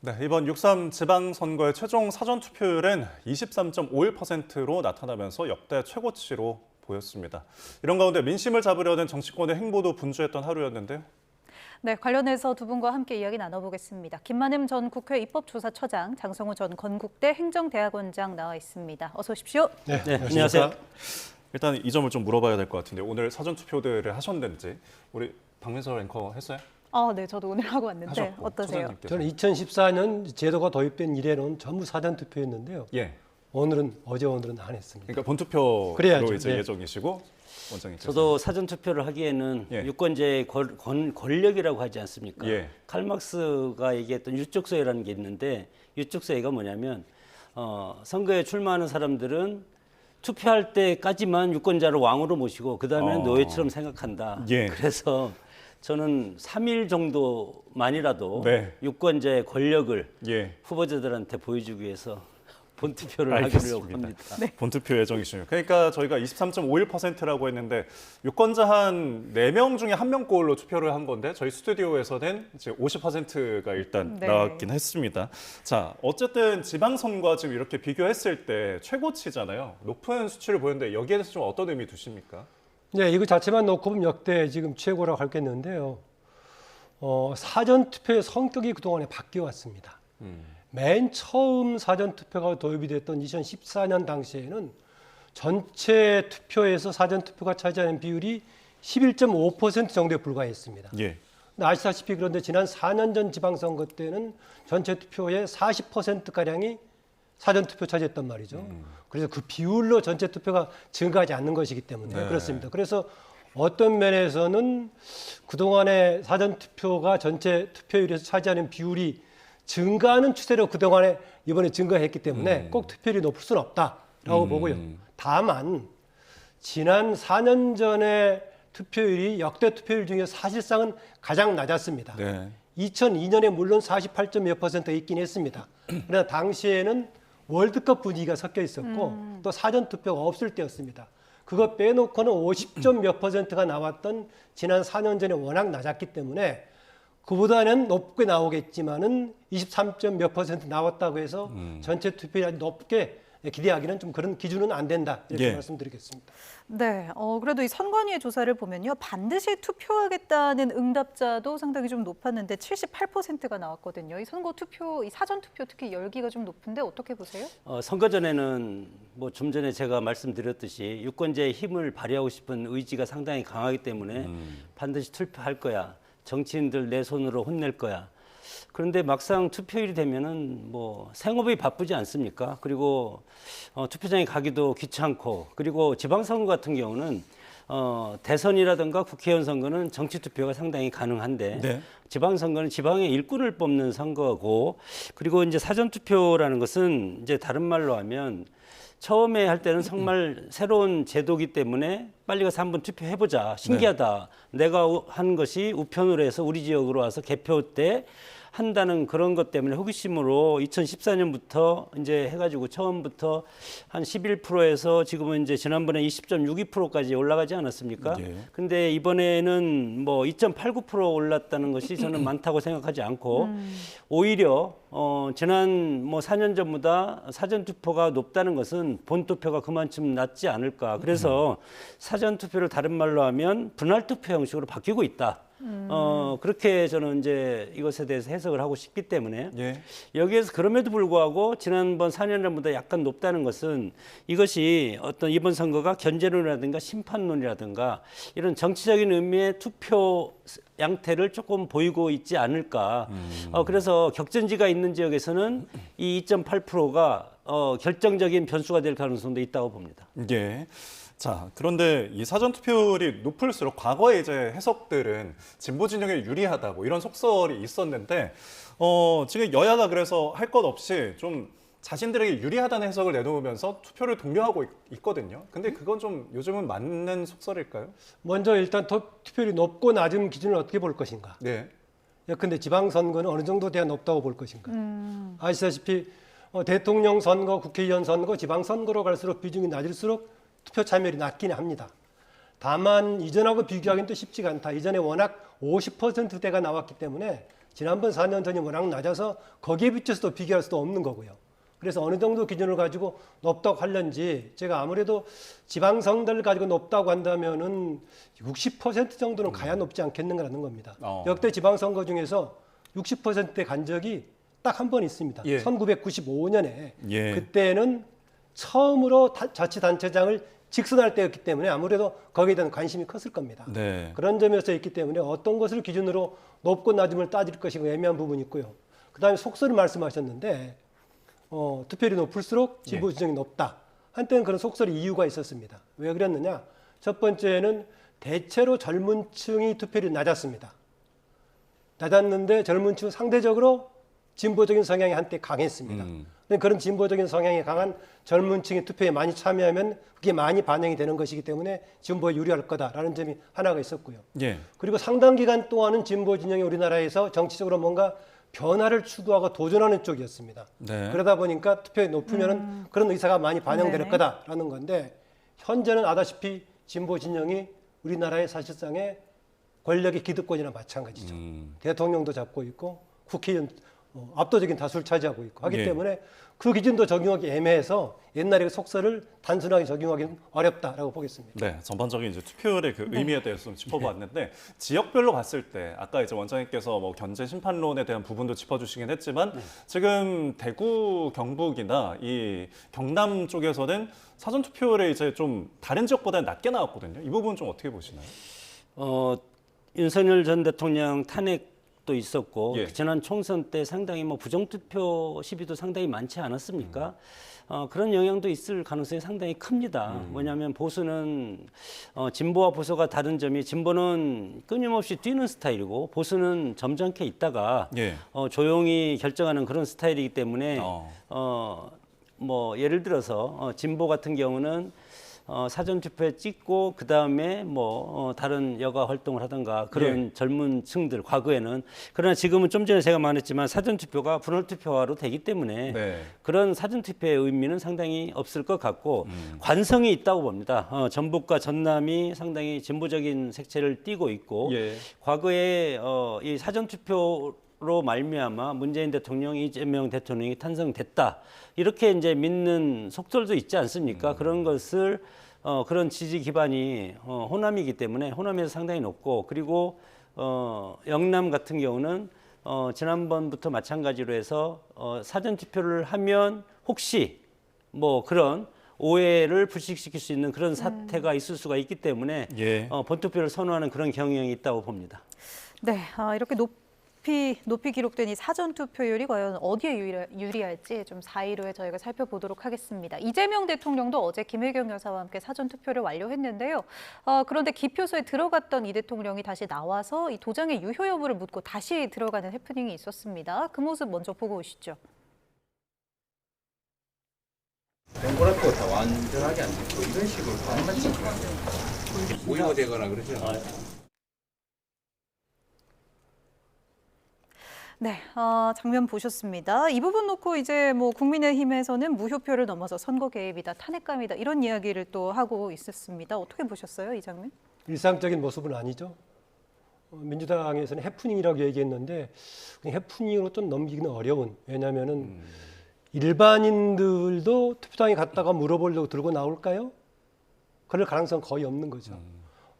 네, 이번 6.3 지방선거의 최종 사전투표율은 23.51%로 나타나면서 역대 최고치로 보였습니다. 이런 가운데 민심을 잡으려는 정치권의 행보도 분주했던 하루였는데요. 네, 관련해서 두 분과 함께 이야기 나눠보겠습니다. 김만흠 전 국회 입법조사처장, 장성우 전 건국대 행정대학원장 나와 있습니다. 어서 오십시오. 네, 안녕하세요. 일단 이 점을 좀 물어봐야 될 것 같은데 오늘 사전투표들을 하셨는지 우리 박민서 앵커 했어요? 네, 저도 오늘 하고 왔는데 하셨고, 어떠세요? 처장님께서. 저는 2014년 제도가 도입된 이래로는 전부 사전 투표였는데요. 예, 오늘은 안 했습니다. 그러니까 본투표로 그래야죠. 이제 네. 예정이시고 원장님께서. 저도 사전 투표를 하기에는 예. 유권자의 권력이라고 하지 않습니까? 예. 칼막스가 얘기했던 유족서회라는 게 있는데 유족서회가 뭐냐면 선거에 출마하는 사람들은 투표할 때까지만 유권자를 왕으로 모시고 그 다음에는 노예처럼 생각한다. 예. 그래서 저는 3일 정도만이라도 네. 유권자의 권력을 예. 후보자들한테 보여주기 위해서 본투표를 알겠습니다. 하기로 합니다. 본투표 예정이시죠. 그러니까 저희가 23.51%라고 했는데 유권자 한 4명 중에 1명꼴로 투표를 한 건데 저희 스튜디오에서는 이제 50%가 일단 네. 나왔긴 했습니다. 자, 어쨌든 지방선거와 지금 이렇게 비교했을 때 최고치잖아요. 높은 수치를 보였는데 여기에 대해서 좀 어떤 의미 두십니까? 네, 이거 자체만 놓고 보면 역대 지금 최고라고 하겠는데요. 사전 투표의 성격이 그동안에 바뀌어 왔습니다. 맨 처음 사전 투표가 도입이 됐던 2014년 당시에는 전체 투표에서 사전 투표가 차지하는 비율이 11.5% 정도에 불과했습니다. 예. 근데 아시다시피 그런데 지난 4년 전 지방선거 때는 전체 투표의 40%가량이 사전투표 차지했단 말이죠. 그래서 그 비율로 전체 투표가 증가하지 않는 것이기 때문에 네. 그렇습니다. 그래서 어떤 면에서는 그동안의 사전투표가 전체 투표율에서 차지하는 비율이 증가하는 추세로 그동안에 이번에 증가했기 때문에 꼭 투표율이 높을 수는 없다라고 보고요. 다만 지난 4년 전의 투표율이 역대 투표율 중에 사실상은 가장 낮았습니다. 네. 2002년에 물론 48.몇% 있긴 했습니다. 그러나 당시에는 월드컵 분위기가 섞여 있었고 또 사전 투표가 없을 때였습니다. 그거 빼놓고는 50몇 %가 나왔던 지난 4년 전에 워낙 낮았기 때문에 그보다는 높게 나오겠지만은 23몇 % 나왔다고 해서 전체 투표율이 높게 기대하기는 좀 그런 기준은 안 된다 이렇게 예. 말씀드리겠습니다. 네, 그래도 이 선관위의 조사를 보면요. 반드시 투표하겠다는 응답자도 상당히 좀 높았는데 78%가 나왔거든요. 이 선거 투표, 이 사전 투표 특히 열기가 좀 높은데 어떻게 보세요? 선거 전에는 뭐 좀 전에 제가 말씀드렸듯이 유권자의 힘을 발휘하고 싶은 의지가 상당히 강하기 때문에 반드시 투표할 거야. 정치인들 내 손으로 혼낼 거야. 그런데 막상 투표일이 되면은 뭐 생업이 바쁘지 않습니까? 그리고 투표장에 가기도 귀찮고, 그리고 지방선거 같은 경우는 대선이라든가 국회의원 선거는 정치 투표가 상당히 가능한데 네. 지방선거는 지방의 일꾼을 뽑는 선거고, 그리고 이제 사전 투표라는 것은 이제 다른 말로 하면 처음에 할 때는 정말 새로운 제도기 때문에 빨리 가서 한번 투표해보자. 신기하다. 내가 한 것이 우편으로 해서 우리 지역으로 와서 개표 때 한다는 그런 것 때문에 호기심으로 2014년부터 이제 해가지고 처음부터 한 11%에서 지금은 이제 지난번에 20.62%까지 올라가지 않았습니까? 예. 근데 이번에는 뭐 2.89% 올랐다는 것이 저는 많다고 생각하지 않고 오히려 지난 뭐 4년 전보다 사전 투표가 높다는 것은 본 투표가 그만큼 낮지 않을까. 그래서 사전 투표를 다른 말로 하면 분할 투표 형식으로 바뀌고 있다. 그렇게 저는 이제 이것에 대해서 해석을 하고 싶기 때문에 예. 여기에서 그럼에도 불구하고 지난번 4년 전보다 약간 높다는 것은 이것이 어떤 이번 선거가 견제론이라든가 심판론이라든가 이런 정치적인 의미의 투표 양태를 조금 보이고 있지 않을까. 그래서 격전지가 있는 지역에서는 이 2.8%가 결정적인 변수가 될 가능성도 있다고 봅니다. 예. 자, 그런데 이 사전 투표율이 높을수록 과거의 이제 해석들은 진보 진영에 유리하다고 이런 속설이 있었는데 지금 여야가 그래서 할 것 없이 좀 자신들에게 유리하다는 해석을 내놓으면서 투표를 독려하고 있거든요. 근데 그건 좀 요즘은 맞는 속설일까요? 먼저 일단 투표율이 높고 낮은 기준을 어떻게 볼 것인가. 네. 예컨대 지방선거는 어느 정도 돼야 높다고 볼 것인가. 아시다시피 대통령 선거, 국회의원 선거, 지방선거로 갈수록 비중이 낮을수록 투표 참여율이 낮긴 합니다. 다만 이전하고 비교하기는 또 쉽지가 않다. 이전에 워낙 50%대가 나왔기 때문에 지난번 4년 전이 워낙 낮아서 거기에 비춰서도 비교할 수도 없는 거고요. 그래서 어느 정도 기준을 가지고 높다고 하려는지 제가 아무래도 지방성들 가지고 높다고 한다면은 60% 정도는 가야 높지 않겠는가라는 겁니다. 역대 지방선거 중에서 60%대 간 적이 딱 한 번 있습니다. 예. 1995년에 예. 그때는 처음으로 자치단체장을 직선할 때였기 때문에 아무래도 거기에 대한 관심이 컸을 겁니다. 네. 그런 점에서 있기 때문에 어떤 것을 기준으로 높고 낮음을 따질 것이고 애매한 부분이 있고요. 그다음에 속설을 말씀하셨는데 투표율이 높을수록 진보 지정이 높다. 한때는 그런 속설이 이유가 있었습니다. 왜 그랬느냐? 첫 번째는 대체로 젊은 층이 투표율이 낮았습니다. 낮았는데 젊은 층은 상대적으로 진보적인 성향이 한때 강했습니다. 근데 그런 진보적인 성향이 강한 젊은 층이 투표에 많이 참여하면 그게 많이 반영이 되는 것이기 때문에 진보에 유리할 거다라는 점이 하나가 있었고요. 예. 그리고 상당 기간 동안은 진보 진영이 우리나라에서 정치적으로 뭔가 변화를 추구하고 도전하는 쪽이었습니다. 네. 그러다 보니까 투표율이 높으면 그런 의사가 많이 반영될 네네. 거다라는 건데 현재는 아다시피 진보 진영이 우리나라의 사실상의 권력의 기득권이나 마찬가지죠. 대통령도 잡고 있고 국회의원 압도적인 다수를 차지하고 있고 하기 예. 때문에 그 기준도 적용하기 애매해서 옛날의 그 속설을 단순하게 적용하기는 어렵다라고 보겠습니다. 네, 전반적인 이제 투표율의 그 의미에 대해서 좀 짚어봤는데 지역별로 봤을 때 아까 이제 원장님께서 뭐 견제 심판론에 대한 부분도 짚어주시긴 했지만 지금 대구, 경북이나 이 경남 쪽에서는 사전 투표율이 이제 좀 다른 지역보다는 낮게 나왔거든요. 이 부분 좀 어떻게 보시나요? 윤석열 전 대통령 탄핵도 있었고 예. 지난 총선 때 상당히 뭐 부정투표 시비도 상당히 많지 않았습니까? 그런 영향도 있을 가능성이 상당히 큽니다. 왜냐하면 보수는 진보와 보수가 다른 점이 진보는 끊임없이 뛰는 스타일이고 보수는 점잖게 있다가 예. 조용히 결정하는 그런 스타일이기 때문에 뭐 예를 들어서 진보 같은 경우는 사전 투표에 찍고 그 다음에 뭐 다른 여가 활동을 하던가 그런 젊은 층들 과거에는 그러나 지금은 좀 전에 제가 말했지만 사전 투표가 분할 투표화로 되기 때문에 네. 그런 사전 투표의 의미는 상당히 없을 것 같고 관성이 있다고 봅니다. 전북과 전남이 상당히 진보적인 색채를 띠고 있고 예. 과거에 이 사전 투표로 말미암아 문재인 대통령이 이재명 대통령이 탄생됐다 이렇게 이제 믿는 속설도 있지 않습니까? 그런 것을 그런 지지 기반이 호남이기 때문에 호남에서 상당히 높고 그리고 영남 같은 경우는 지난번부터 마찬가지로 해서 사전 투표를 하면 혹시 뭐 그런 오해를 불식시킬 수 있는 그런 사태가 있을 수가 있기 때문에 예. 본투표를 선호하는 그런 경향이 있다고 봅니다. 네, 이렇게 높이 기록된 이 사전 투표율이 과연 어디에 유리할지 좀 4일 후에 저희가 살펴보도록 하겠습니다. 이재명 대통령도 어제 김혜경 여사와 함께 사전 투표를 완료했는데요. 그런데 기표소에 들어갔던 이 대통령이 다시 나와서 이 도장의 유효 여부를 묻고 다시 들어가는 해프닝이 있었습니다. 그 모습 먼저 보고 오시죠. 동그랗고 다 완전하게 안 됐고 이런 식으로 반반씩 오류가 되거나 그러죠. 네, 장면 보셨습니다. 이 부분 놓고 이제 뭐 국민의힘에서는 무효표를 넘어서 선거 개입이다, 탄핵감이다 이런 이야기를 또 하고 있었습니다. 어떻게 보셨어요, 이 장면? 일상적인 모습은 아니죠. 민주당에서는 해프닝이라고 얘기했는데 그냥 해프닝으로 좀 넘기기는 어려운. 왜냐하면은 일반인들도 투표장에 갔다가 물어보려고 들고 나올까요? 그럴 가능성 거의 없는 거죠.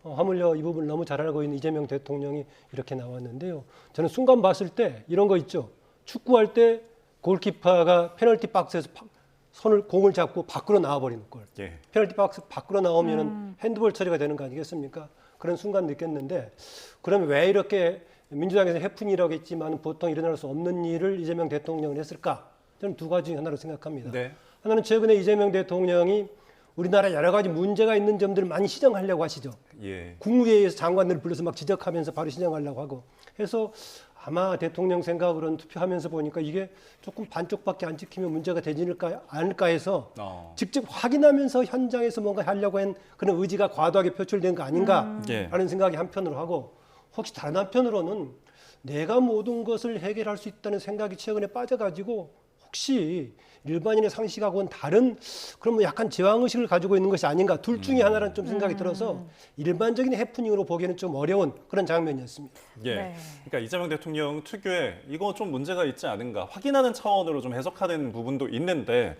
하물며 이 부분을 너무 잘 알고 있는 이재명 대통령이 이렇게 나왔는데요. 저는 순간 봤을 때 이런 거 있죠. 축구할 때 골키퍼가 페널티 박스에서 공을 잡고 밖으로 나와버리는 걸. 예. 페널티 박스 밖으로 나오면은 핸드볼 처리가 되는 거 아니겠습니까? 그런 순간 느꼈는데 그러면 왜 이렇게 민주당에서 해프닝이라고 했지만 보통 일어날 수 없는 일을 이재명 대통령은 했을까? 저는 두 가지 중에 하나로 생각합니다. 네. 하나는 최근에 이재명 대통령이 우리나라 여러 가지 문제가 있는 점들을 많이 시정하려고 하시죠. 예. 국무회의에서 장관들을 불러서 막 지적하면서 바로 시정하려고 하고 해서 아마 대통령 생각으로는 투표하면서 보니까 이게 조금 반쪽밖에 안 찍히면 문제가 되지 않을까 해서 직접 확인하면서 현장에서 뭔가 하려고 한 그런 의지가 과도하게 표출된 거 아닌가라는 생각이 한편으로 하고 혹시 다른 한편으로는 내가 모든 것을 해결할 수 있다는 생각이 최근에 빠져가지고 혹시 일반인의 상식하고는 다른 그러면 약간 제왕의식을 가지고 있는 것이 아닌가 둘 중에 하나라는 좀 생각이 들어서 일반적인 해프닝으로 보기에는 좀 어려운 그런 장면이었습니다. 예. 네. 그러니까 이재명 대통령 특유의 이거 좀 문제가 있지 않은가 확인하는 차원으로 좀 해석하는 부분도 있는데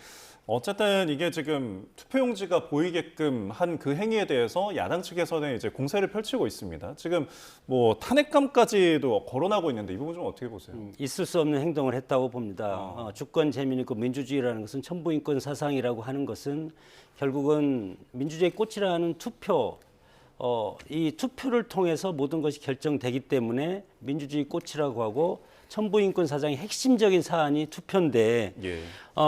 어쨌든 이게 지금 투표용지가 보이게끔 한 그 행위에 대해서 야당 측에서는 이제 공세를 펼치고 있습니다. 지금 뭐 탄핵감까지도 거론하고 있는데 이 부분 좀 어떻게 보세요? 있을 수 없는 행동을 했다고 봅니다. 주권 재민이고 민주주의라는 것은 천부인권 사상이라고 하는 것은 결국은 민주주의의 꽃이라는 투표, 이 투표를 통해서 모든 것이 결정되기 때문에 민주주의 꽃이라고 하고 천부인권 사상의 핵심적인 사안이 투표인데 예.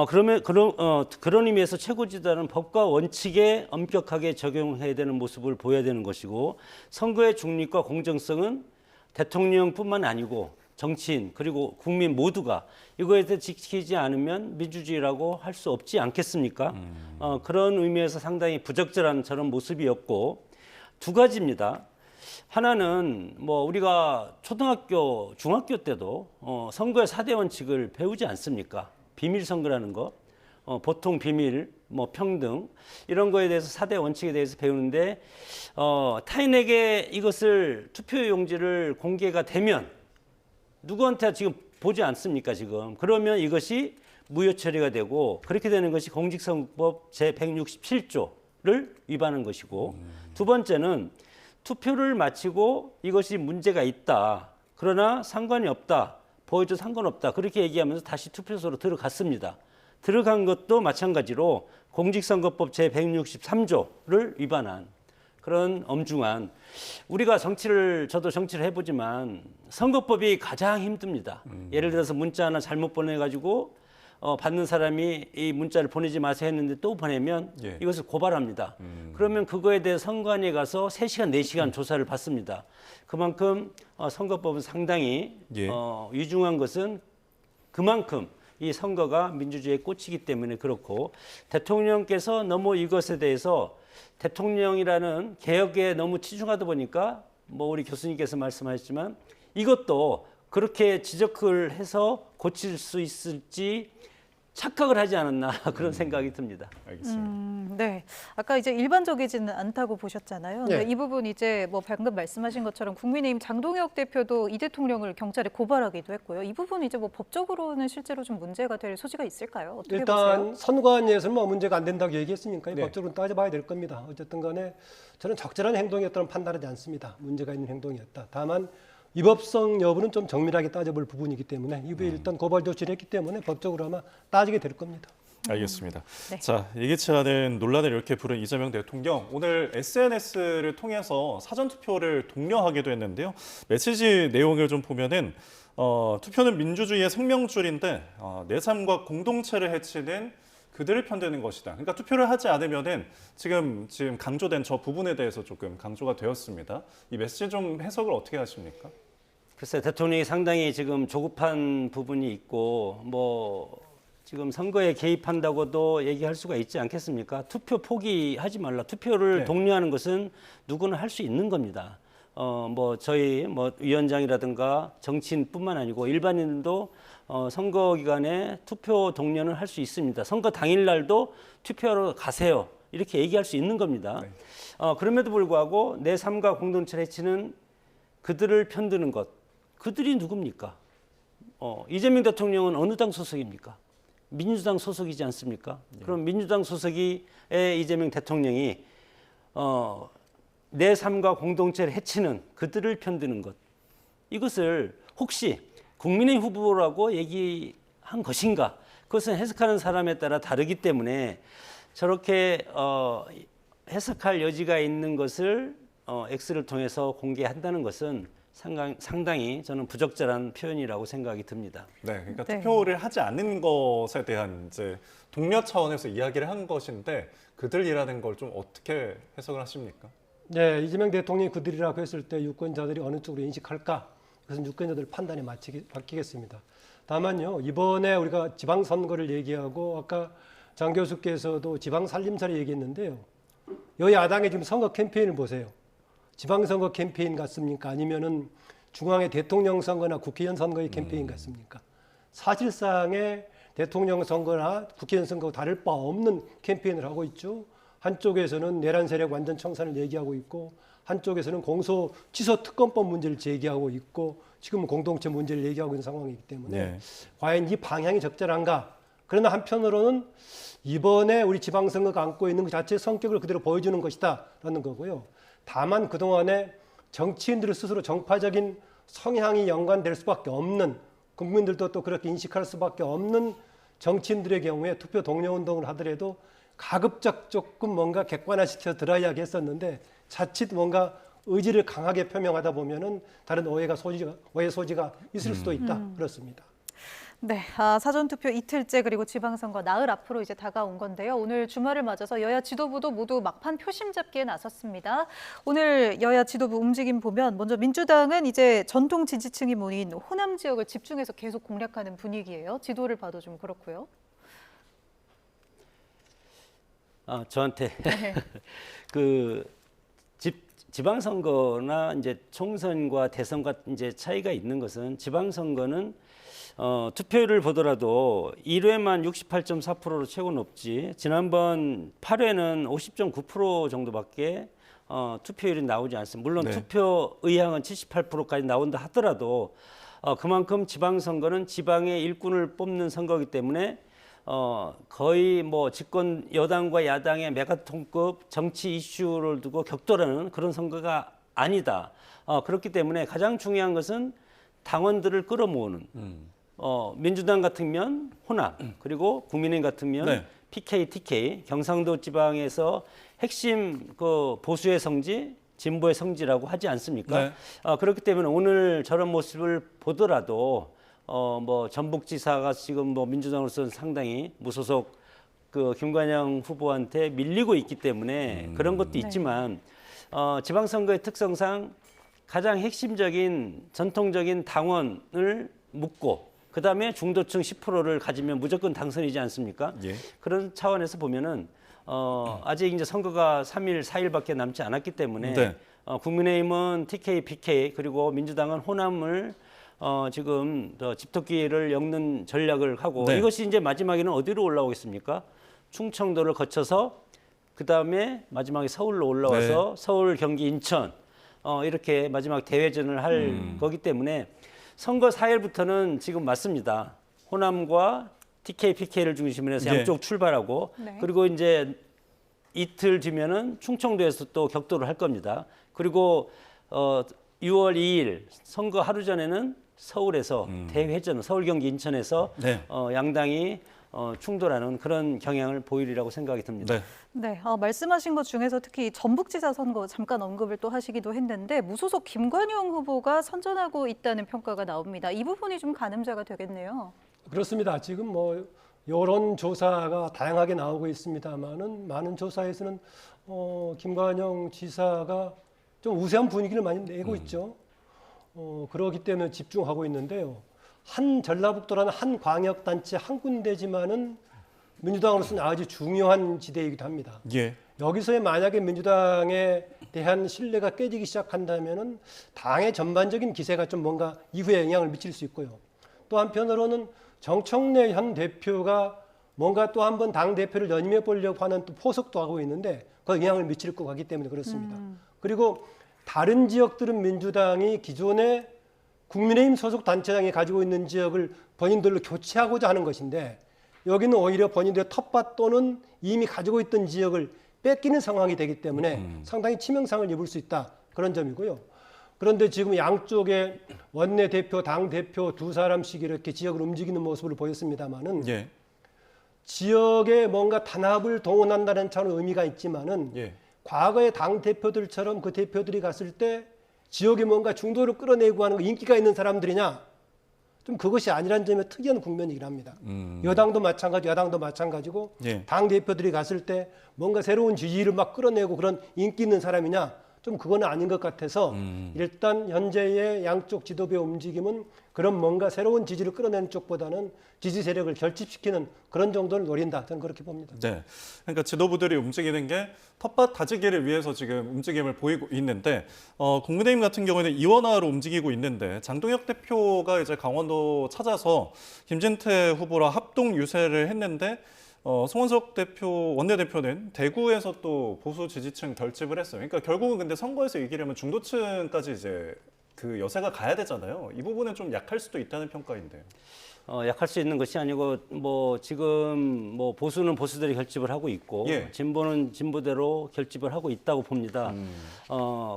그런 의미에서 최고지도자는 법과 원칙에 엄격하게 적용해야 되는 모습을 보여야 되는 것이고 선거의 중립과 공정성은 대통령뿐만 아니고 정치인 그리고 국민 모두가 이거에 대해 지키지 않으면 민주주의라고 할 수 없지 않겠습니까? 그런 의미에서 상당히 부적절한 저런 모습이었고 두 가지입니다. 하나는 뭐 우리가 초등학교, 중학교 때도 선거의 4대 원칙을 배우지 않습니까? 비밀 선거라는 거, 보통 비밀, 뭐 평등 이런 거에 대해서 4대 원칙에 대해서 배우는데 타인에게 이것을 투표용지를 공개가 되면 누구한테 지금 보지 않습니까 지금? 그러면 이것이 무효 처리가 되고 그렇게 되는 것이 공직선거법 제167조를 위반한 것이고 두 번째는 투표를 마치고 이것이 문제가 있다. 그러나 상관이 없다. 보여도 상관없다. 그렇게 얘기하면서 다시 투표소로 들어갔습니다. 들어간 것도 마찬가지로 공직선거법 제163조를 위반한 그런 엄중한 우리가 저도 정치를 해보지만 선거법이 가장 힘듭니다. 예를 들어서 문자 하나 잘못 보내가지고 받는 사람이 이 문자를 보내지 마세요 했는데 또 보내면 예. 이것을 고발합니다. 그러면 그거에 대해 선관위에 가서 3시간, 4시간 조사를 받습니다. 그만큼 선거법은 상당히 예. 유중한 것은 그만큼 이 선거가 민주주의의 꽃이기 때문에 그렇고 대통령께서 너무 이것에 대해서 대통령이라는 개혁에 너무 치중하다 보니까 뭐 우리 교수님께서 말씀하셨지만 이것도 그렇게 지적을 해서 고칠 수 있을지 착각을 하지 않았나 그런 생각이 듭니다. 알겠습니다. 네. 아까 이제 일반적이지는 않다고 보셨잖아요. 네. 이 부분 이제 뭐 방금 말씀하신 것처럼 국민의힘 장동혁 대표도 이 대통령을 경찰에 고발하기도 했고요. 이 부분 이제 뭐 법적으로는 실제로 좀 문제가 될 소지가 있을까요? 어떻게 일단 보세요? 선관위에서는 뭐 문제가 안 된다고 얘기했으니까 네. 법적으로 따져봐야 될 겁니다. 어쨌든 간에 저는 적절한 행동이었다는 판단하지 않습니다. 문제가 있는 행동이었다. 다만 위법성 여부는 좀 정밀하게 따져볼 부분이기 때문에 이후에 일단 고발 조치를 했기 때문에 법적으로 아마 따지게 될 겁니다. 알겠습니다. 네. 자, 예기치 않은 논란을 이렇게 부른 이재명 대통령 오늘 SNS를 통해서 사전투표를 독려하기도 했는데요. 메시지 내용을 좀 보면은 투표는 민주주의의 생명줄인데 내 삶과 공동체를 해치는 그들을 편드는 것이다. 그러니까 투표를 하지 않으면은 지금 강조된 저 부분에 대해서 조금 강조가 되었습니다. 이 메시지 좀 해석을 어떻게 하십니까? 글쎄 대통령이 상당히 지금 조급한 부분이 있고 뭐 지금 선거에 개입한다고도 얘기할 수가 있지 않겠습니까? 투표 포기하지 말라. 투표를 네. 독려하는 것은 누구나 할 수 있는 겁니다. 뭐 저희 뭐 위원장이라든가 정치인뿐만 아니고 일반인도 선거 기간에 투표 독려는 할 수 있습니다. 선거 당일 날도 투표하러 가세요. 이렇게 얘기할 수 있는 겁니다. 네. 그럼에도 불구하고 내 삶과 공동체를 해치는 그들을 편드는 것. 그들이 누굽니까? 이재명 대통령은 어느 당 소속입니까? 민주당 소속이지 않습니까? 그럼 민주당 소속의 이재명 대통령이 내 삶과 공동체를 해치는 그들을 편드는 것. 이것을 혹시 국민의 후보라고 얘기한 것인가? 그것은 해석하는 사람에 따라 다르기 때문에 저렇게 해석할 여지가 있는 것을 X를 통해서 공개한다는 것은 상당히 저는 부적절한 표현이라고 생각이 듭니다. 네, 그러니까 네. 투표를 하지 않는 것에 대한 이제 독려 차원에서 이야기를 한 것인데 그들이라는 걸 좀 어떻게 해석을 하십니까? 네, 이재명 대통령이 그들이라고 했을 때 유권자들이 어느 쪽으로 인식할까? 그것은 유권자들 판단에 맡기겠습니다. 다만요, 이번에 우리가 지방선거를 얘기하고 아까 장 교수께서도 지방살림살이 얘기했는데요. 여야당의 지금 선거 캠페인을 보세요. 지방선거 캠페인 같습니까? 아니면은 중앙의 대통령 선거나 국회의원 선거의 캠페인 같습니까? 사실상의 대통령 선거나 국회의원 선거와 다를 바 없는 캠페인을 하고 있죠. 한쪽에서는 내란 세력 완전 청산을 얘기하고 있고 한쪽에서는 공소 취소 특검법 문제를 제기하고 있고 지금은 공동체 문제를 얘기하고 있는 상황이기 때문에 네. 과연 이 방향이 적절한가? 그러나 한편으로는 이번에 우리 지방선거가 안고 있는 그 자체의 성격을 그대로 보여주는 것이다라는 거고요. 다만 그동안에 정치인들 스스로 정파적인 성향이 연관될 수밖에 없는 국민들도 또 그렇게 인식할 수밖에 없는 정치인들의 경우에 투표 동료 운동을 하더라도 가급적 조금 뭔가 객관화시켜 들어야 했었는데 자칫 뭔가 의지를 강하게 표명하다 보면은 다른 오해 소지가 있을 수도 있다. 그렇습니다. 네, 사전투표 이틀째 그리고 지방선거 나흘 앞으로 이제 다가온 건데요. 오늘 주말을 맞아서 여야 지도부도 모두 막판 표심 잡기에 나섰습니다. 오늘 여야 지도부 움직임 보면 먼저 민주당은 이제 전통 지지층이 모인 호남 지역을 집중해서 계속 공략하는 분위기예요. 지도를 봐도 좀 그렇고요. 저한테 네. 그 지방선거나 이제 총선과 대선과 이제 차이가 있는 것은 지방선거는 투표율을 보더라도 1회만 68.4%로 최고 높지 지난번 8회는 50.9% 정도밖에 투표율이 나오지 않습니다. 물론 네. 투표 의향은 78%까지 나온다 하더라도 그만큼 지방선거는 지방의 일꾼을 뽑는 선거이기 때문에 거의 뭐 집권 여당과 야당의 메가톤급 정치 이슈를 두고 격돌하는 그런 선거가 아니다. 그렇기 때문에 가장 중요한 것은 당원들을 끌어모으는 민주당 같으면 호남 그리고 국민의힘 같으면 네. PK, TK 경상도 지방에서 핵심 그 보수의 성지, 진보의 성지라고 하지 않습니까? 네. 그렇기 때문에 오늘 저런 모습을 보더라도 뭐 전북지사가 지금 뭐 민주당으로서는 상당히 무소속 그 김관영 후보한테 밀리고 있기 때문에 그런 것도 있지만 지방선거의 특성상 가장 핵심적인 전통적인 당원을 묻고 그다음에 중도층 10%를 가지면 무조건 당선이지 않습니까? 예. 그런 차원에서 보면은 아직 이제 선거가 3일, 4일밖에 남지 않았기 때문에 네. 국민의힘은 TK, PK 그리고 민주당은 호남을 지금 집토끼를 엮는 전략을 하고 네. 이것이 이제 마지막에는 어디로 올라오겠습니까? 충청도를 거쳐서 그 다음에 마지막에 서울로 올라와서 서울, 경기, 인천 이렇게 마지막 대회전을 할 거기 때문에 선거 4일부터는 지금 맞습니다. 호남과 TK, PK를 중심으로 해서 예. 양쪽 출발하고 네. 그리고 이제 이틀 뒤면은 충청도에서 또 격돌을 할 겁니다. 그리고 6월 2일 선거 하루 전에는 서울에서 대회전, 서울, 경기, 인천에서 네. 양당이 충돌하는 그런 경향을 보이리라고 생각이 듭니다. 네. 네, 말씀하신 것 중에서 특히 전북지사 선거 잠깐 언급을 또 하시기도 했는데 무소속 김관영 후보가 선전하고 있다는 평가가 나옵니다. 이 부분이 좀 가늠자가 되겠네요. 그렇습니다. 지금 뭐 여론 조사가 다양하게 나오고 있습니다만은 많은 조사에서는 김관영 지사가 좀 우세한 분위기를 많이 내고 있죠. 그렇기 때문에 집중하고 있는데요. 한 전라북도라는 한 광역단체 한 군데지만은 민주당으로서는 아주 중요한 지대이기도 합니다. 예. 여기서의 만약에 민주당에 대한 신뢰가 깨지기 시작한다면은 당의 전반적인 기세가 좀 뭔가 이후에 영향을 미칠 수 있고요. 또 한편으로는 정청래 현 대표가 뭔가 또 한 번 당 대표를 연임해 보려고 하는 또 포석도 하고 있는데 그 영향을 미칠 것 같기 때문에 그렇습니다. 그리고 다른 지역들은 민주당이 기존에 국민의힘 소속 단체장이 가지고 있는 지역을 본인들로 교체하고자 하는 것인데 여기는 오히려 본인들의 텃밭 또는 이미 가지고 있던 지역을 뺏기는 상황이 되기 때문에 상당히 치명상을 입을 수 있다. 그런 점이고요. 그런데 지금 양쪽에 원내대표, 당대표 두 사람씩 이렇게 지역을 움직이는 모습을 보였습니다마는 예. 지역에 뭔가 단합을 동원한다는 차원 의미가 있지만은 예. 과거의 당대표들처럼 그 대표들이 갔을 때 지역에 뭔가 중도를 끌어내고 하는 인기가 있는 사람들이냐? 좀 그것이 아니라는 점에 특이한 국면이긴 합니다. 여당도 마찬가지, 야당도 마찬가지고 예. 당 대표들이 갔을 때 뭔가 새로운 지지를 막 끌어내고 그런 인기 있는 사람이냐? 좀 그건 아닌 것 같아서 일단 현재의 양쪽 지도부의 움직임은 그런 뭔가 새로운 지지를 끌어내는 쪽보다는 지지 세력을 결집시키는 그런 정도를 노린다. 저는 그렇게 봅니다. 네. 그러니까 지도부들이 움직이는 게 텃밭 다지기를 위해서 지금 움직임을 보이고 있는데 국민의힘 같은 경우에는 이원화로 움직이고 있는데 장동혁 대표가 이제 강원도 찾아서 김진태 후보랑 합동 유세를 했는데 송원석 대표 원내대표는 대구에서 또 보수 지지층 결집을 했어요. 그러니까 결국은 근데 선거에서 이기려면 중도층까지 이제 그 여세가 가야 되잖아요. 이 부분은 좀 약할 수도 있다는 평가인데요. 약할 수 있는 것이 아니고 뭐 지금 뭐 보수는 보수들이 결집을 하고 있고 예. 진보는 진보대로 결집을 하고 있다고 봅니다.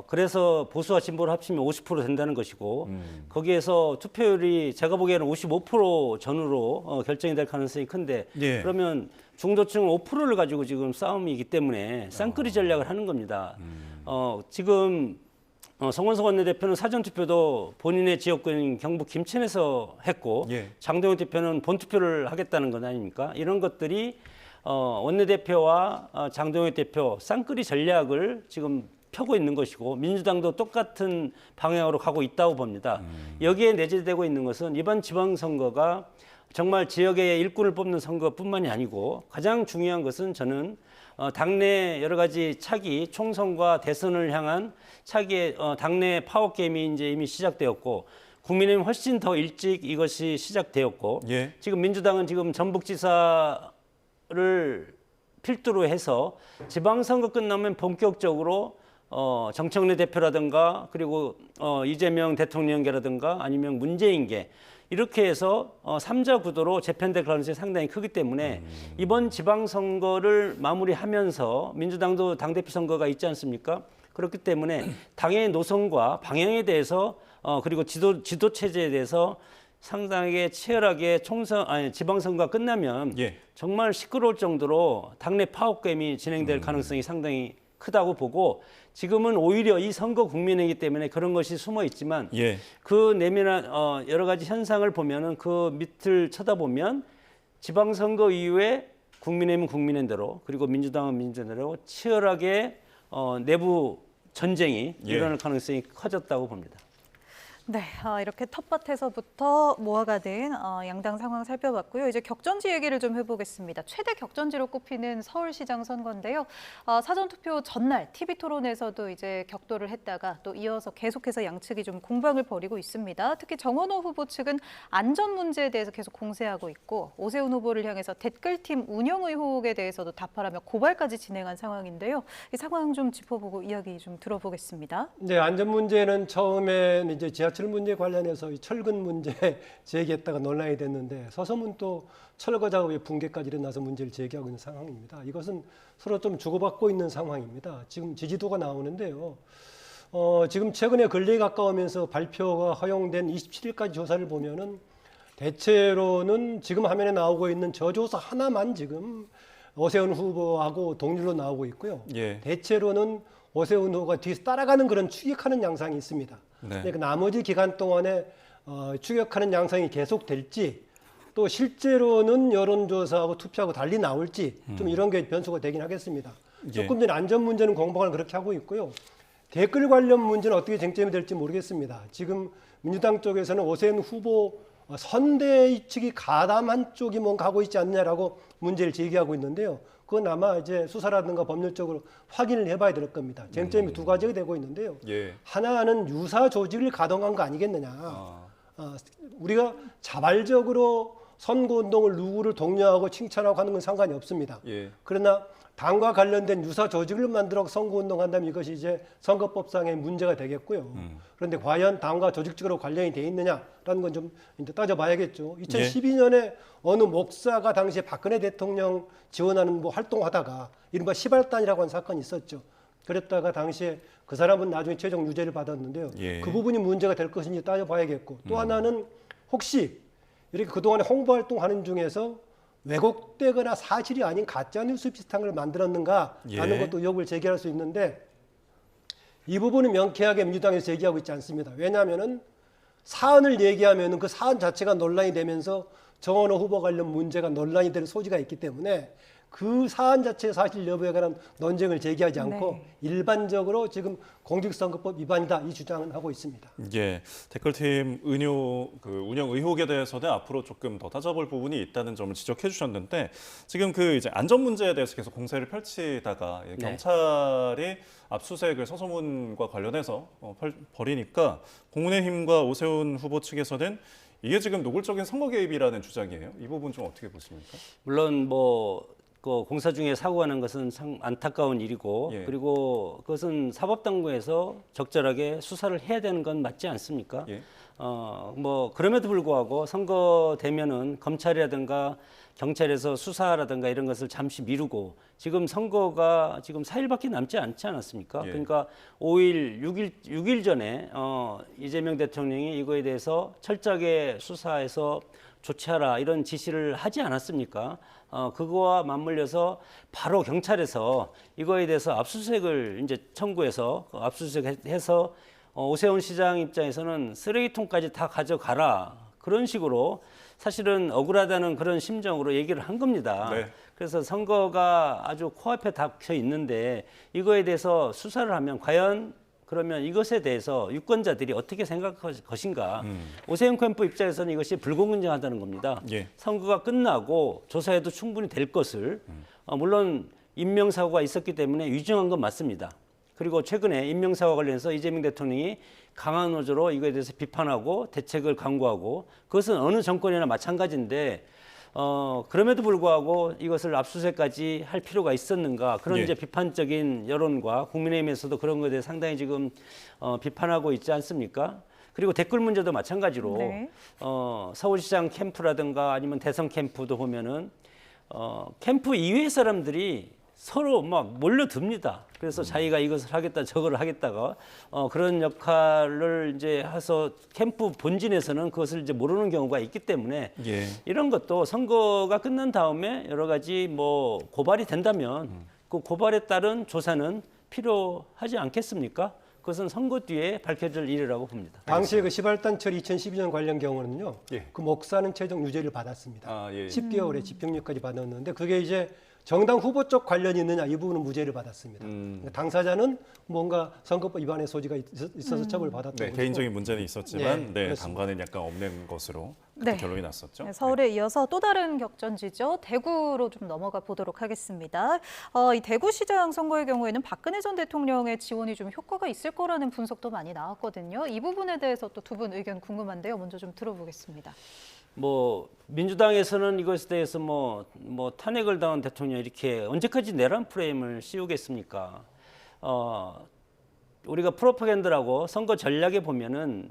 그래서 보수와 진보를 합치면 50% 된다는 것이고 거기에서 투표율이 제가 보기에는 55% 전후로 결정이 될 가능성이 큰데 예. 그러면 중도층 5%를 가지고 지금 싸움이기 때문에 쌍끌이 전략을 하는 겁니다. 지금 송원석 원내대표는 사전투표도 본인의 지역구인 경북 김천에서 했고 예. 장동혁 대표는 본투표를 하겠다는 것 아닙니까? 이런 것들이 원내대표와 장동혁 대표 쌍끌이 전략을 지금 펴고 있는 것이고 민주당도 똑같은 방향으로 가고 있다고 봅니다. 여기에 내재되고 있는 것은 이번 지방선거가 정말 지역의 일꾼을 뽑는 선거뿐만이 아니고 가장 중요한 것은 저는 당내 여러 가지 차기 총선과 대선을 향한 차기의 당내 파워 게임이 이제 이미 시작되었고 국민의힘 훨씬 더 일찍 이것이 시작되었고 예. 지금 민주당은 지금 전북지사를 필두로 해서 지방선거 끝나면 본격적으로 정청래 대표라든가 그리고 이재명 대통령계라든가 아니면 문재인계 이렇게 해서 3자 구도로 재편될 가능성이 상당히 크기 때문에 이번 지방선거를 마무리하면서 민주당도 당대표 선거가 있지 않습니까? 그렇기 때문에 당의 노선과 방향에 대해서 그리고 지도 체제에 대해서 상당하게 치열하게 지방선거가 끝나면 예. 정말 시끄러울 정도로 당내 파업게임이 진행될 가능성이 상당히 크다고 보고 지금은 오히려 이 선거 국면이기 때문에 그런 것이 숨어 있지만 예. 그 내면한 여러 가지 현상을 보면은 그 밑을 쳐다보면 지방선거 이후에 국민의힘은 국민의대로 그리고 민주당은 민주당대로 치열하게 내부 전쟁이 예. 일어날 가능성이 커졌다고 봅니다. 네, 이렇게 텃밭에서부터 모아가는 양당 상황 살펴봤고요. 이제 격전지 얘기를 좀 해보겠습니다. 최대 격전지로 꼽히는 서울시장 선거인데요. 사전투표 전날 TV토론에서도 이제 격돌을 했다가 또 이어서 계속해서 양측이 좀 공방을 벌이고 있습니다. 특히 정원호 후보 측은 안전 문제에 대해서 계속 공세하고 있고 오세훈 후보를 향해서 댓글팀 운영 의혹에 대해서도 답하라며 고발까지 진행한 상황인데요. 이 상황 좀 짚어보고 이야기 좀 들어보겠습니다. 네, 안전 문제는 처음엔 이제 지하철 문제 관련해서 이 철근 문제 제기했다가 논란이 됐는데 서서문 또 철거 작업의 붕괴까지 일어나서 문제를 제기하고 있는 상황입니다. 이것은 서로 좀 주고받고 있는 상황입니다. 지금 지지도가 나오는데요. 지금 최근에 근래에 가까우면서 발표가 허용된 27일까지 조사를 보면은 대체로는 지금 화면에 나오고 있는 저 조사 하나만 지금 오세훈 후보하고 동률로 나오고 있고요. 예. 대체로는 오세훈 후보가 뒤에서 따라가는 그런 추격하는 양상이 있습니다. 네. 그 나머지 기간 동안에 추격하는 양상이 계속될지 또 실제로는 여론조사하고 투표하고 달리 나올지 좀 이런 게 변수가 되긴 하겠습니다. 예. 조금 전에 안전 문제는 공방을 그렇게 하고 있고요. 댓글 관련 문제는 어떻게 쟁점이 될지 모르겠습니다. 지금 민주당 쪽에서는 오세훈 후보 선대 측이 가담한 쪽이 뭔가 하고 있지 않느냐라고 문제를 제기하고 있는데요. 그건 아마 이제 수사라든가 법률적으로 확인을 해봐야 될 겁니다. 쟁점이 두 가지가 되고 있는데요. 예. 하나는 유사 조직을 가동한 거 아니겠느냐. 우리가 자발적으로 선거운동을 누구를 독려하고 칭찬하고 하는 건 상관이 없습니다. 예. 그러나 당과 관련된 유사 조직을 만들어 선거운동한다면 이것이 이제 선거법상의 문제가 되겠고요. 그런데 과연 당과 조직적으로 관련이 돼 있느냐라는 건 좀 따져봐야겠죠. 2012년에 어느 목사가 당시에 박근혜 대통령 지원하는 뭐 활동하다가 이른바 시발단이라고 하는 사건이 있었죠. 그랬다가 당시에 그 사람은 나중에 최종 유죄를 받았는데요. 예. 그 부분이 문제가 될 것인지 따져봐야겠고 또 하나는 혹시 이렇게 그동안에 홍보활동하는 중에서 왜곡되거나 사실이 아닌 가짜뉴스 비슷한 걸 만들었는가라는 예. 것도 의혹을 제기할 수 있는데 이 부분은 명쾌하게 민주당에서 제기하고 있지 않습니다. 왜냐하면은 사안을 얘기하면은 그 사안 자체가 논란이 되면서 정원호 후보 관련 문제가 논란이 될 소지가 있기 때문에 그 사안 자체의 사실 여부에 관한 논쟁을 제기하지 않고 네. 일반적으로 지금 공직선거법 위반이다 이 주장은 하고 있습니다. 예, 댓글팀 운영 의혹에 대해서는 앞으로 조금 더 따져볼 부분이 있다는 점을 지적해 주셨는데 지금 그 이제 안전 문제에 대해서 계속 공세를 펼치다가 네. 경찰이 압수수색을 서소문과 관련해서 벌이니까 국민의힘과 오세훈 후보 측에서는 이게 지금 노골적인 선거 개입이라는 주장이에요. 이 부분 좀 어떻게 보십니까? 물론 그 공사 중에 사고가 난 것은 참 안타까운 일이고 예. 그리고 그것은 사법당국에서 적절하게 수사를 해야 되는 건 맞지 않습니까? 예. 그럼에도 불구하고 선거 되면은 검찰이라든가 경찰에서 수사라든가 이런 것을 잠시 미루고 지금 선거가 지금 4일밖에 남지 않지 않았습니까? 예. 그러니까 5일, 6일 전에 이재명 대통령이 이거에 대해서 철저하게 수사해서 조치하라 이런 지시를 하지 않았습니까? 그거와 맞물려서 바로 경찰에서 이거에 대해서 압수수색을 이제 청구해서 압수수색해서 오세훈 시장 입장에서는 쓰레기통까지 다 가져가라 그런 식으로 사실은 억울하다는 그런 심정으로 얘기를 한 겁니다. 네. 그래서 선거가 아주 코앞에 닥쳐 있는데 이거에 대해서 수사를 하면 과연 그러면 이것에 대해서 유권자들이 어떻게 생각할 것인가. 오세훈 캠프 입장에서는 이것이 불공정하다는 겁니다. 예. 선거가 끝나고 조사해도 충분히 될 것을 물론 인명사고가 있었기 때문에 위증한 건 맞습니다. 그리고 최근에 인명사고와 관련해서 이재명 대통령이 강한 어조로 이거에 대해서 비판하고 대책을 강구하고 그것은 어느 정권이나 마찬가지인데 그럼에도 불구하고 이것을 압수수색까지 할 필요가 있었는가 그런 예. 이제 비판적인 여론과 국민의힘에서도 그런 것에 대해 상당히 지금 비판하고 있지 않습니까? 그리고 댓글 문제도 마찬가지로 네. 서울시장 캠프라든가 아니면 대선 캠프도 보면은 캠프 이외의 사람들이 서로 막 몰려듭니다. 그래서 자기가 이것을 하겠다, 저거를 하겠다가 그런 역할을 이제 해서 캠프 본진에서는 그것을 이제 모르는 경우가 있기 때문에 예. 이런 것도 선거가 끝난 다음에 여러 가지 고발이 된다면 그 고발에 따른 조사는 필요하지 않겠습니까? 그것은 선거 뒤에 밝혀질 일이라고 봅니다. 당시에 그 시발단철 2012년 관련 경우는요. 예. 그 목사는 최종 유죄를 받았습니다. 아, 예. 10개월의 집행유예까지 받았는데 그게 이제 정당 후보 쪽 관련이 있느냐 이 부분은 무죄를 받았습니다. 당사자는 뭔가 선거법 위반의 소지가 있어서 처벌을 받았던 네, 것이고 개인적인 문제는 있었지만 네, 네, 그렇습니다. 당과는 약간 없는 것으로 그렇게 네. 결론이 났었죠. 네, 서울에 이어서 또 다른 격전지죠. 대구로 좀 넘어가 보도록 하겠습니다. 이 대구시장 선거의 경우에는 박근혜 전 대통령의 지원이 좀 효과가 있을 거라는 분석도 많이 나왔거든요. 이 부분에 대해서 또 두 분 의견 궁금한데요. 먼저 좀 들어보겠습니다. 민주당에서는 이것에 대해서 탄핵을 당한 대통령 이렇게 언제까지 내란 프레임을 씌우겠습니까? 우리가 프로파간다라고 선거 전략에 보면은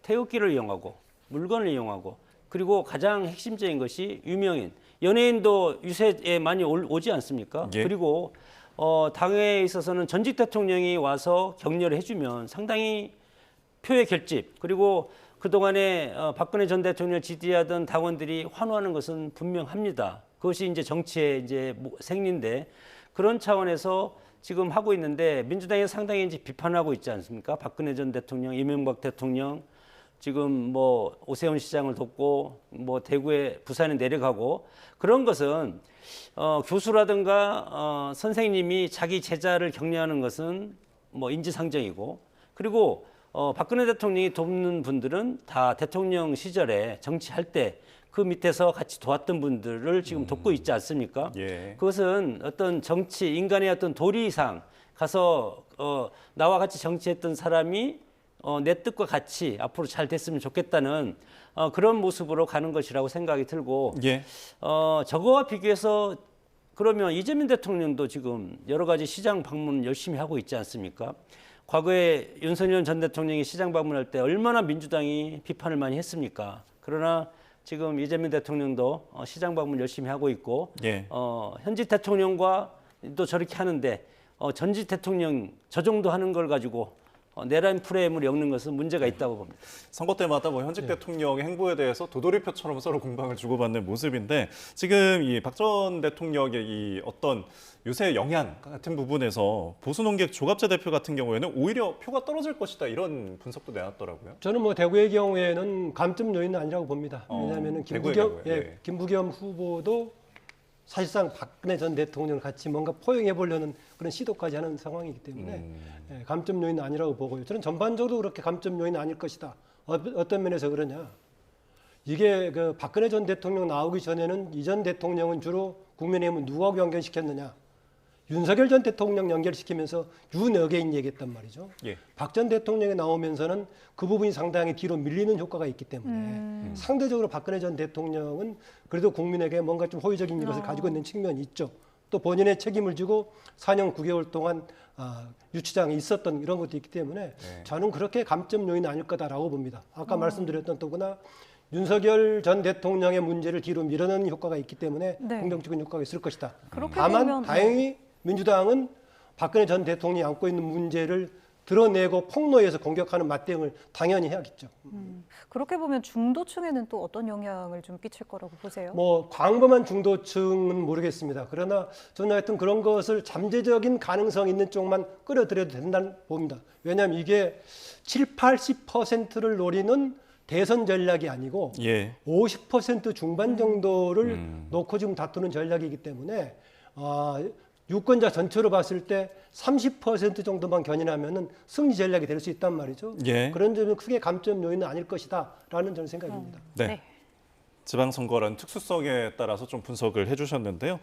태극기를 이용하고 물건을 이용하고 그리고 가장 핵심적인 것이 유명인 연예인도 유세에 많이 오지 않습니까? 예. 그리고 당에 있어서는 전직 대통령이 와서 격려를 해주면 상당히 표의 결집 그리고 그동안에 박근혜 전 대통령을 지지하던 당원들이 환호하는 것은 분명합니다. 그것이 이제 정치의 이제 생리인데 그런 차원에서 지금 하고 있는데 민주당이 상당히 이제 비판하고 있지 않습니까? 박근혜 전 대통령, 이명박 대통령 지금 오세훈 시장을 돕고 대구에 부산에 내려가고 그런 것은 교수라든가 선생님이 자기 제자를 격려하는 것은 인지상정이고 그리고 박근혜 대통령이 돕는 분들은 다 대통령 시절에 정치할 때 그 밑에서 같이 도왔던 분들을 지금 돕고 있지 않습니까? 예. 그것은 어떤 정치, 인간의 어떤 도리상 가서 나와 같이 정치했던 사람이 내 뜻과 같이 앞으로 잘 됐으면 좋겠다는 그런 모습으로 가는 것이라고 생각이 들고 예. 저거와 비교해서 그러면 이재명 대통령도 지금 여러 가지 시장 방문 열심히 하고 있지 않습니까? 과거에 윤석열 전 대통령이 시장 방문할 때 얼마나 민주당이 비판을 많이 했습니까? 그러나 지금 이재명 대통령도 시장 방문 열심히 하고 있고 예. 현직 대통령과 또 저렇게 하는데 전직 대통령 저 정도 하는 걸 가지고 내란 프레임을 엮는 것은 문제가 있다고 봅니다. 선거 때마다 현직 대통령의 행보에 대해서 도돌이표처럼 서로 공방을 주고받는 모습인데 지금 이 박 전 대통령의 이 어떤 유세 영향 같은 부분에서 보수 논객 조갑재 대표 같은 경우에는 오히려 표가 떨어질 것이다 이런 분석도 내놨더라고요. 저는 대구의 경우에는 감점 요인은 아니라고 봅니다. 왜냐하면 대구의 경우에, 예. 김부겸 후보도 사실상 박근혜 전 대통령을 같이 뭔가 포용해 보려는 그런 시도까지 하는 상황이기 때문에 예, 감점 요인은 아니라고 보고요. 저는 전반적으로 그렇게 감점 요인은 아닐 것이다. 어떤 면에서 그러냐? 이게 그 박근혜 전 대통령 나오기 전에는 이 전 대통령은 주로 국민의힘은 누구하고 연결시켰느냐? 윤석열 전 대통령 연결시키면서 윤여개인 얘기했단 말이죠. 예. 박 전 대통령이 나오면서는 그 부분이 상당히 뒤로 밀리는 효과가 있기 때문에 상대적으로 박근혜 전 대통령은 그래도 국민에게 뭔가 좀 호의적인 것을 가지고 있는 측면이 있죠. 또 본인의 책임을 지고 4년 9개월 동안 유치장에 있었던 이런 것도 있기 때문에 저는 그렇게 감점 요인은 아닐 거다라고 봅니다. 아까 말씀드렸던 더구나 윤석열 전 대통령의 문제를 뒤로 밀어넣는 효과가 있기 때문에 네. 긍정적인 효과가 있을 것이다. 그렇게 다만 보면, 다행히 민주당은 박근혜 전 대통령이 안고 있는 문제를 드러내고 폭로해서 공격하는 맞대응을 당연히 해야겠죠. 그렇게 보면 중도층에는 또 어떤 영향을 좀 끼칠 거라고 보세요? 뭐 광범한 중도층은 모르겠습니다. 그러나 저는 하여튼 그런 것을 잠재적인 가능성 있는 쪽만 끌어들여도 된다는 봅니다. 왜냐하면 이게 7, 80%를 노리는 대선 전략이 아니고 예. 50% 중반 정도를 놓고 지금 다투는 전략이기 때문에 유권자 전체로 봤을 때 30% 정도만 견인하면은 승리 전략이 될 수 있단 말이죠. 예. 그런 점은 크게 감점 요인은 아닐 것이다라는 저는 생각입니다. 네. 지방선거라는 특수성에 따라서 좀 분석을 해주셨는데요.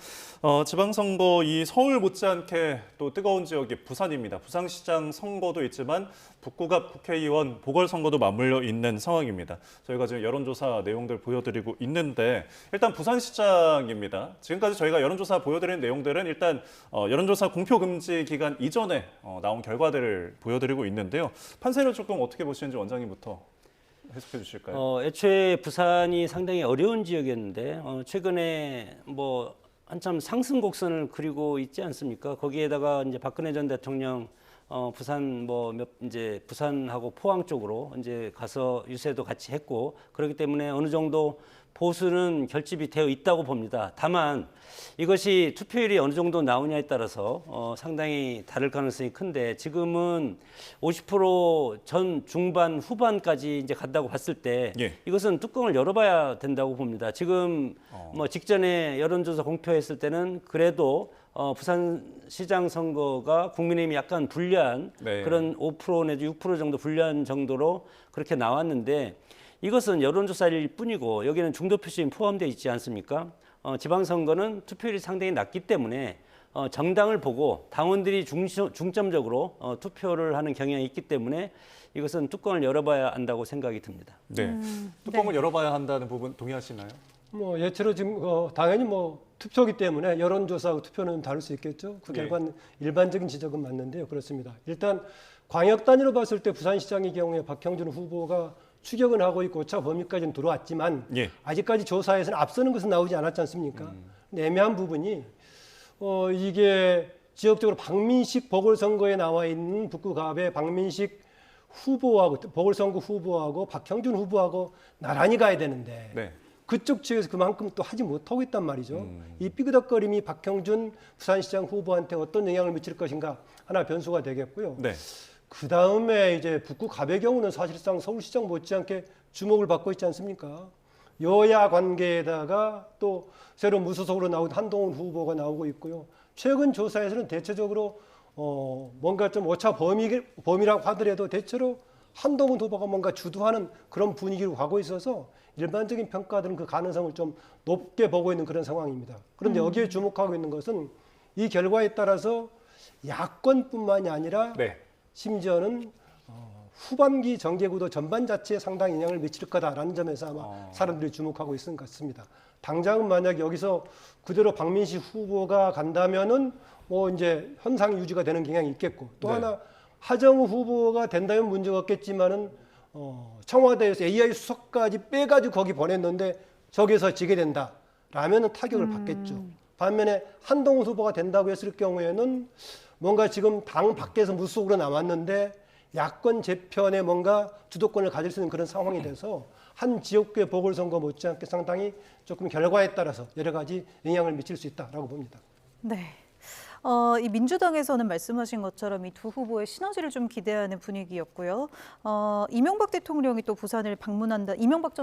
지방선거 이 서울 못지않게 또 뜨거운 지역이 부산입니다. 부산시장 선거도 있지만 북구갑 국회의원 보궐선거도 맞물려 있는 상황입니다. 저희가 지금 여론조사 내용들 보여드리고 있는데 일단 부산시장입니다. 지금까지 저희가 여론조사 보여드린 내용들은 일단 여론조사 공표 금지 기간 이전에 나온 결과들을 보여드리고 있는데요. 판세를 조금 어떻게 보시는지 원장님부터 해석해 주실까요? 애초에 부산이 상당히 어려운 지역이었는데 최근에 뭐 한참 상승 곡선을 그리고 있지 않습니까? 거기에다가 이제 박근혜 전 대통령 부산 이제 부산하고 포항 쪽으로 이제 가서 유세도 같이 했고 그렇기 때문에 어느 정도 보수는 결집이 되어 있다고 봅니다. 다만 이것이 투표율이 어느 정도 나오냐에 따라서 상당히 다를 가능성이 큰데 지금은 50% 중반 후반까지 이제 간다고 봤을 때 예. 이것은 뚜껑을 열어봐야 된다고 봅니다. 지금 뭐 직전에 여론조사 공표했을 때는 그래도 부산시장 선거가 국민의힘이 약간 불리한 네. 그런 5% 내지 6% 정도 불리한 정도로 그렇게 나왔는데 이것은 여론조사일 뿐이고 여기는 중도 표심이 포함되어 있지 않습니까? 지방선거는 투표율이 상당히 낮기 때문에 정당을 보고 당원들이 중점적으로 투표를 하는 경향이 있기 때문에 이것은 뚜껑을 열어봐야 한다고 생각이 듭니다. 네. 뚜껑을 열어봐야 한다는 부분 동의하시나요? 뭐 예체로 지금 당연히 뭐 투표기 때문에 여론조사하고 투표는 다를 수 있겠죠. 그 결과는 일반적인 지적은 맞는데요. 그렇습니다. 일단 광역 단위로 봤을 때 부산시장의 경우에 박형준 후보가 추격은 하고 있고 오차 범위까지는 들어왔지만 예. 아직까지 조사에서는 앞서는 것은 나오지 않았지 않습니까? 근데 애매한 부분이 이게 지역적으로 박민식 보궐선거에 나와 있는 북구갑의 박민식 후보하고 보궐선거 후보하고 박형준 후보하고 나란히 가야 되는데 네. 그쪽 측에서 그만큼 또 하지 못하고 있단 말이죠. 이 삐그덕거림이 박형준 부산시장 후보한테 어떤 영향을 미칠 것인가 하나 변수가 되겠고요. 네. 그 다음에 이제 북구갑의 경우는 사실상 서울시장 못지않게 주목을 받고 있지 않습니까? 여야 관계에다가 또 새로 무소속으로 나온 한동훈 후보가 나오고 있고요. 최근 조사에서는 대체적으로 뭔가 좀 오차 범위라고 하더라도 대체로 한동훈 후보가 뭔가 주도하는 그런 분위기로 가고 있어서 일반적인 평가들은 그 가능성을 좀 높게 보고 있는 그런 상황입니다. 그런데 여기에 주목하고 있는 것은 이 결과에 따라서 야권뿐만이 아니라 네. 심지어는 후반기 정계구도 전반 자체에 상당히 영향을 미칠 거다라는 점에서 아마 사람들이 주목하고 있는 것 같습니다. 당장은 만약 여기서 그대로 박민식 후보가 간다면은 뭐 이제 현상 유지가 되는 경향이 있겠고 또 네. 하나 하정우 후보가 된다면 문제가 없겠지만은 청와대에서 AI 수석까지 빼가지고 거기 보냈는데 저기서 지게 된다라면은 타격을 받겠죠. 반면에 한동훈 후보가 된다고 했을 경우에는 뭔가 지금 당 밖에서 무소속으로 남았는데 야권 재편에 뭔가 주도권을 가질 수 있는 그런 상황이 돼서 한 지역구의 보궐선거 못지않게 상당히 조금 결과에 따라서 여러 가지 영향을 미칠 수 있다라고 봅니다. 네. 이 민주당에서는 말씀하신 것처럼 이 두 후보의 시너지를 좀 기대하는 분위기였고요. 이명박 전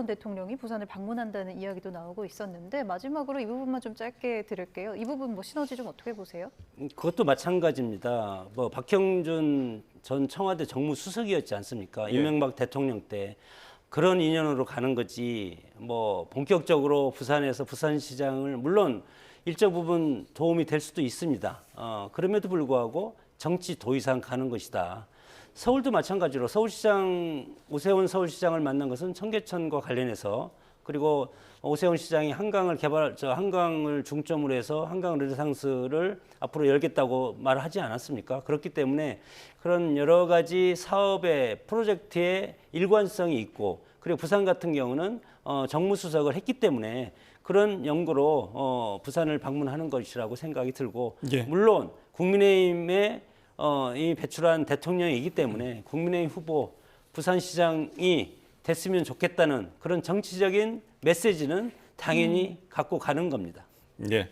대통령이 부산을 방문한다는 이야기도 나오고 있었는데 마지막으로 이 부분만 좀 짧게 들을게요. 이 부분 뭐 시너지 좀 어떻게 보세요? 그것도 마찬가지입니다. 뭐 박형준 전 청와대 정무수석이었지 않습니까? 예. 이명박 대통령 때 그런 인연으로 가는 거지. 뭐 본격적으로 부산에서 부산시장을 물론 일정 부분 도움이 될 수도 있습니다. 그럼에도 불구하고 정치 도의상 가는 것이다. 서울도 마찬가지로 오세훈 서울시장을 만난 것은 청계천과 관련해서 그리고 오세훈 시장이 한강을 중점으로 해서 한강 르네상스를 앞으로 열겠다고 말하지 않았습니까? 그렇기 때문에 그런 여러 가지 사업의 프로젝트의 일관성이 있고 그리고 부산 같은 경우는 정무수석을 했기 때문에 그런 연구로 부산을 방문하는 것이라고 생각이 들고 예. 물론 국민의힘에 이 배출한 대통령이기 때문에 국민의힘 후보 부산시장이 됐으면 좋겠다는 그런 정치적인 메시지는 당연히 갖고 가는 겁니다. 예.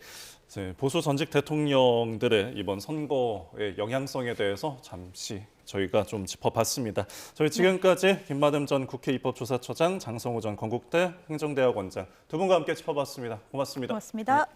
이제 보수 전직 대통령들의 이번 선거의 영향성에 대해서 잠시 저희가 좀 짚어봤습니다. 저희 지금까지 김마듬 전 국회 입법조사처장, 장성호 전 건국대 행정대학원장 두 분과 함께 짚어봤습니다. 고맙습니다. 고맙습니다.